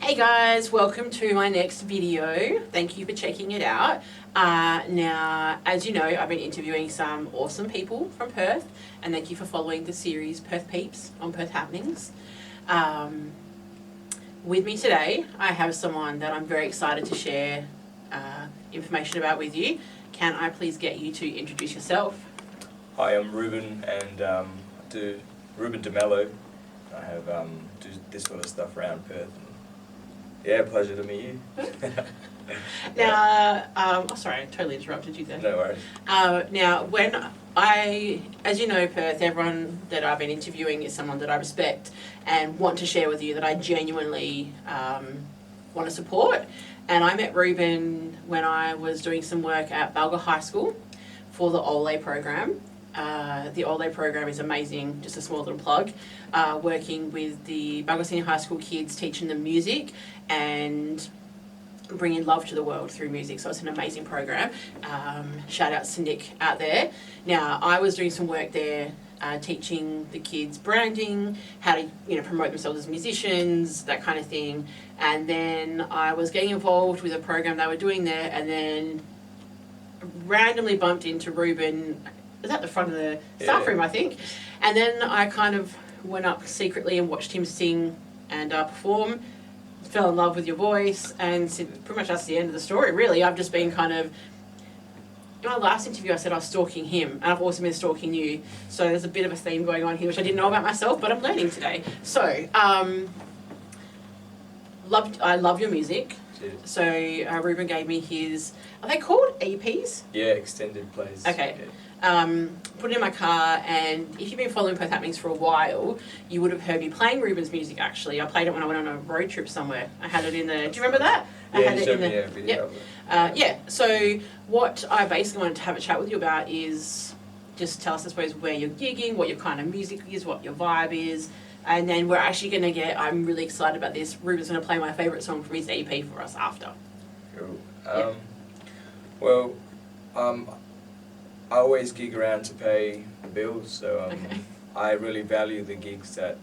Hey guys, welcome to my next video. Thank you for checking it out. Now, as you know, I've been interviewing some awesome people from Perth, and thank you for following the series Perth Peeps on Perth Happenings. With me today, I have someone that I'm very excited to share information about with you. Can I please get you to introduce yourself? Hi, I'm Reuben, and I do Reuben De Melo. I have do this sort of stuff around Perth. Yeah, pleasure to meet you. Now, oh sorry, I totally interrupted you there. No worries. Now, as you know, Perth, everyone that I've been interviewing is someone that I respect and want to share with you that I genuinely want to support. And I met Reuben when I was doing some work at Balga High School for the Ole program. The Ole program is amazing, just a small little plug, working with the Balga Senior High School kids, teaching them music and bringing love to the world through music. So it's an amazing program. Shout out to Nick out there. Now, I was doing some work there, teaching the kids branding, how to promote themselves as musicians, that kind of thing. And then I was getting involved with a program they were doing there, and then randomly bumped into Reuben. It was at the front of the staff room, I think. And then I kind of went up secretly and watched him sing and perform. Fell in love with your voice, and pretty much that's the end of the story, really. I've just been kind of... In my last interview, I said I was stalking him, and I've also been stalking you. So there's a bit of a theme going on here, which I didn't know about myself, but I'm learning today. So, I love your music. Cheers. So Reuben gave me his... Are they called EPs? Yeah, extended plays. Okay. Yeah. Put it in my car, and if you've been following Perth Happenings for a while, you would have heard me playing Reuben's music. Actually, I played it when I went on a road trip somewhere. I had it in the... Do you remember that? Yeah, I had it in the... video. Yeah. So what I basically wanted to have a chat with you about is just tell us, I suppose, where you're gigging, what your kind of music is, what your vibe is, and then we're actually going to get... I'm really excited about this. Reuben's going to play my favourite song from his EP for us after. Cool. Well, I always gig around to pay the bills, so I really value the gigs that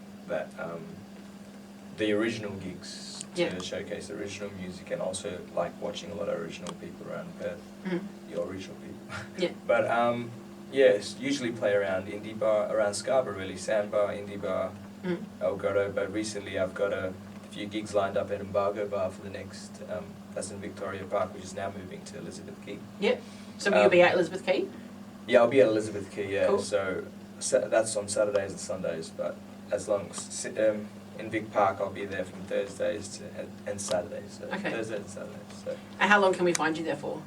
the original gigs to showcase original music, and also like watching a lot of original people around Perth, the original people. Yeah. But yes, usually play around indie bar, around Scarborough really, Sandbar, indie bar, El Grotto. But recently I've got a few gigs lined up at Embargo Bar for the next. That's in Victoria Park, which is now moving to Elizabeth Quay. Yep. So will you be at Elizabeth Quay? Yeah, I'll be at Elizabeth Quay, yeah. Cool. So that's on Saturdays and Sundays, but as long as in Vic Park, I'll be there from Thursdays and Saturdays. So Thursdays and Saturdays. So. And how long can we find you there for?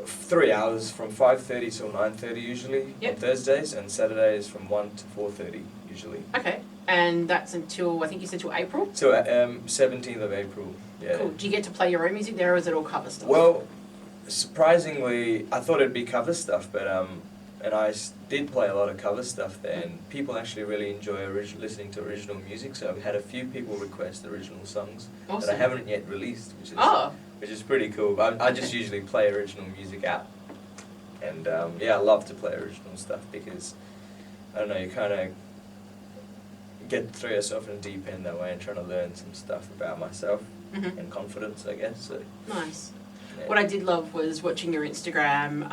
3 hours, from 5:30 till 9:30 usually on Thursdays, and Saturdays from 1 to 4:30 usually. Okay. And that's until, I think you said till April? Till 17th of April, yeah. Cool. Do you get to play your own music there, or is it all cover stuff? Well, surprisingly, I thought it'd be cover stuff, but and I did play a lot of cover stuff there, and people actually really enjoy listening to original music. So I've had a few people request original songs that I haven't yet released, which is pretty cool. I just usually play original music out, and yeah, I love to play original stuff because I don't know, you kind of throw yourself in a deep end that way and trying to learn some stuff about myself and confidence, I guess. So. Nice. Yeah. What I did love was watching your Instagram.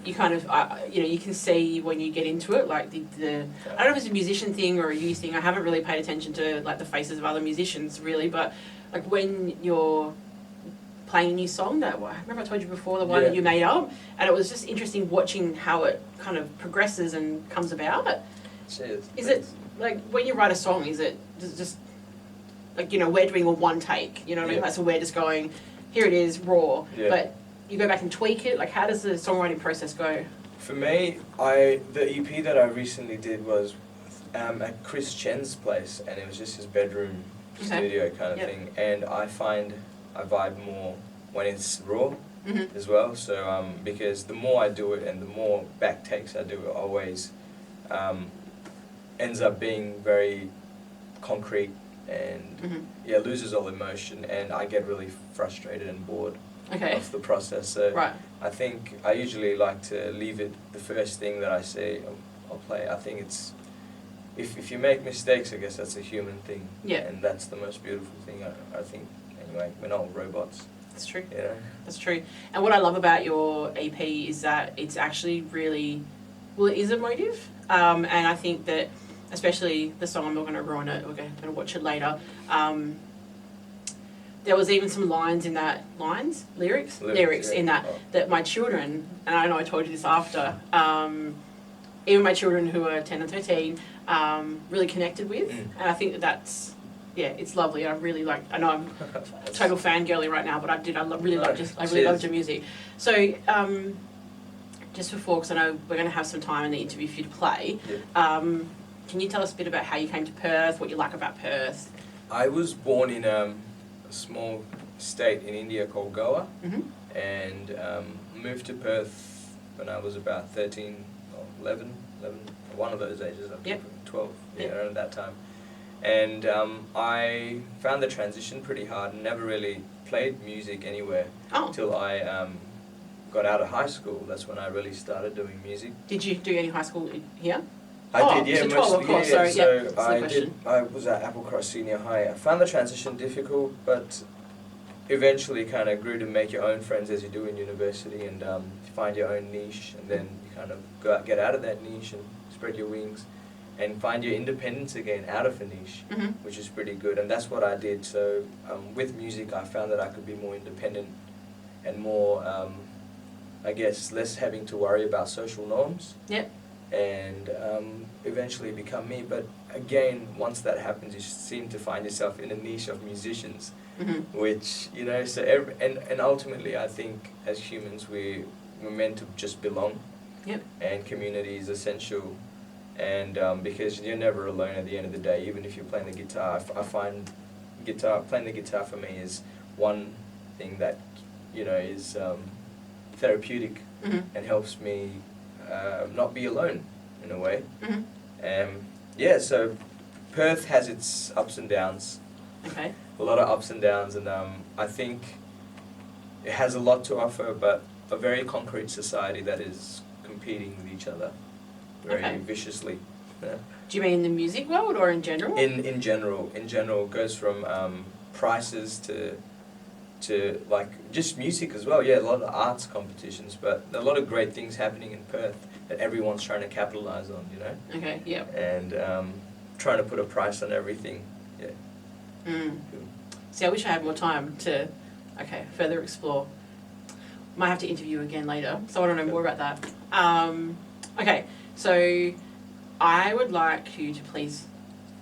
You kind of, you can see when you get into it, like the I don't know if it's a musician thing or a you thing. I haven't really paid attention to like the faces of other musicians really, but like when you're playing a new song, I remember I told you before, the one that you made up, and it was just interesting watching how it kind of progresses and comes about. Cheers. Is it like when you write a song? Is it just like we're doing a one take? You know what I mean? Like, so we're just going, here it is, raw. Yeah. But you go back and tweak it. Like, how does the songwriting process go? For me, the EP that I recently did was at Chris Chen's place, and it was just his bedroom studio kind of thing. And I find I vibe more when it's raw as well. So because the more I do it and the more back takes I do, it always ends up being very concrete and loses all emotion, and I get really frustrated and bored of the process. So I think I usually like to leave it the first thing that I say I'll play. I think it's if you make mistakes, I guess that's a human thing. Yeah. And that's the most beautiful thing, I think. Anyway, we're not all robots. That's true. You know? That's true. And what I love about your EP is that it's actually really, well, it is emotive. And I think that, especially the song, I'm not going to ruin it, we're going to watch it later. There was even some lines in that, lyrics Yeah. in that, that my children, and I know I told you this after, even my children who are 10 and 13, really connected with. And I think that that's, yeah, it's lovely. I really like, I know I'm total fangirling right now, but I really loved your music. So, just before, because I know we're going to have some time in the interview for you to play, can you tell us a bit about how you came to Perth, what you like about Perth? I was born in a small state in India called Goa, and moved to Perth when I was about 13 or 11, one of those ages, I think, 12, around that time. And I found the transition pretty hard and never really played music anywhere till I got out of high school. That's when I really started doing music. Did you do any high school here? I did, yeah. So 12, of course, sorry. So I was at Applecross Senior High. I found the transition difficult, but eventually kind of grew to make your own friends as you do in university, and find your own niche, and then you kind of get out of that niche and spread your wings and find your independence again out of a niche, which is pretty good. And that's what I did. So with music, I found that I could be more independent and more, I guess, less having to worry about social norms. Yep. And eventually become me. But again, once that happens, you seem to find yourself in a niche of musicians, which, you know, so and ultimately I think as humans we're meant to just belong. Yep. And community is essential, and because you're never alone at the end of the day, even if you're playing the guitar. I find playing the guitar for me is one thing that, you know, is therapeutic and helps me not be alone in a way. Yeah, so Perth has its ups and downs. Okay. A lot of ups and downs, and I think it has a lot to offer, but a very concrete society that is competing with each other very viciously. Yeah. Do you mean in the music world or in general? In general, it goes from prices to like just music as well. Yeah, a lot of arts competitions, but a lot of great things happening in Perth that everyone's trying to capitalize on, you know? Okay, yeah. And trying to put a price on everything, yeah. See, I wish I had more time to, further explore. Might have to interview you again later, so I want to know more about that. Okay, so I would like you to please,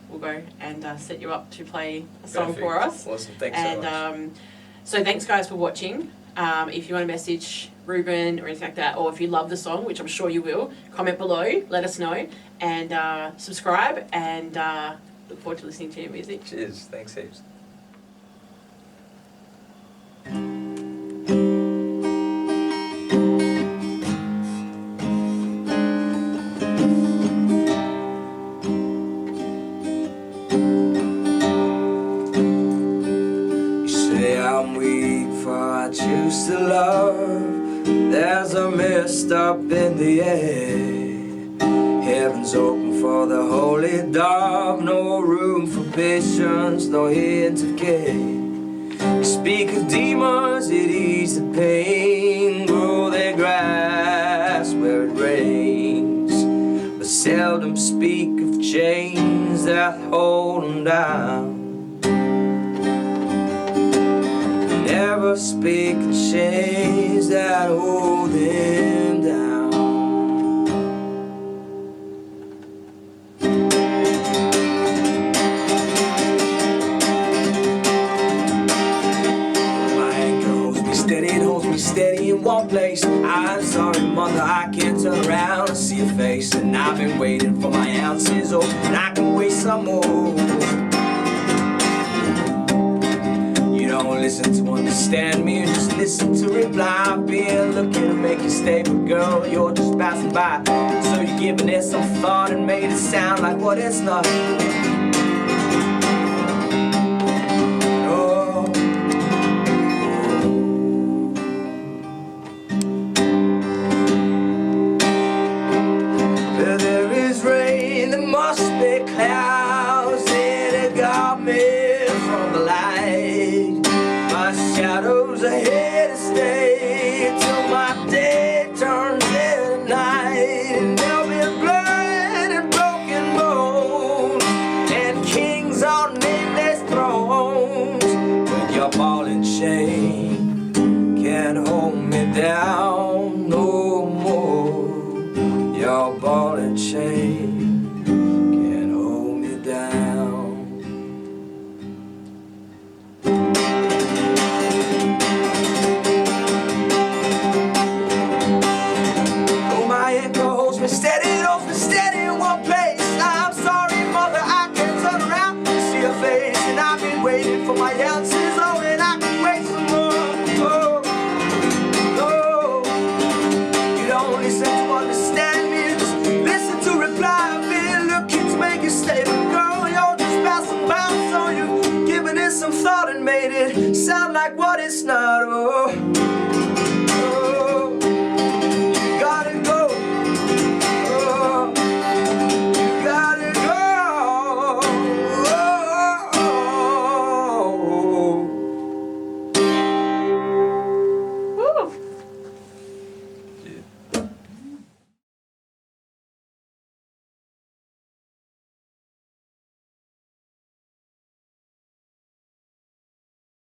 we'll go and set you up to play a song for us. Awesome, thanks so much. So thanks guys for watching. If you want to message Reuben or anything like that, or if you love the song, which I'm sure you will, comment below, let us know, and subscribe, and look forward to listening to your music. Cheers, thanks heaps. Choose to love. There's a mist up in the air. Heaven's open for the holy dove. No room for patience, no hint of care. You speak of demons, it ease the pain. Grow their grass where it rains, but seldom speak of chains that hold them down. Never speak of chains that hold them down. My anchor holds me steady, it holds me steady in one place. I'm sorry, mother, I can't turn around and see your face. And I've been waiting for my ounces, oh, and I can wait some more. Don't listen to understand me, just listen to reply. I've been looking to make you stay, but girl, you're just passing by. So you're giving it some thought and made it sound like what it's not. Oh. Where there is rain, there must be can't hold me down no more. Your ball and chain can't hold me down. Oh, my anchor holds me steady, holds me steady in one place. I'm sorry, mother, I can't turn around to see her face, and I've been waiting for my answers. Oh, and I can wait some more. Oh, no, you don't listen to understand me, just listen to reply. I've been looking to make you stay, but girl, you're just passing by. So you've given it some thought and made it sound like what it's not. Oh.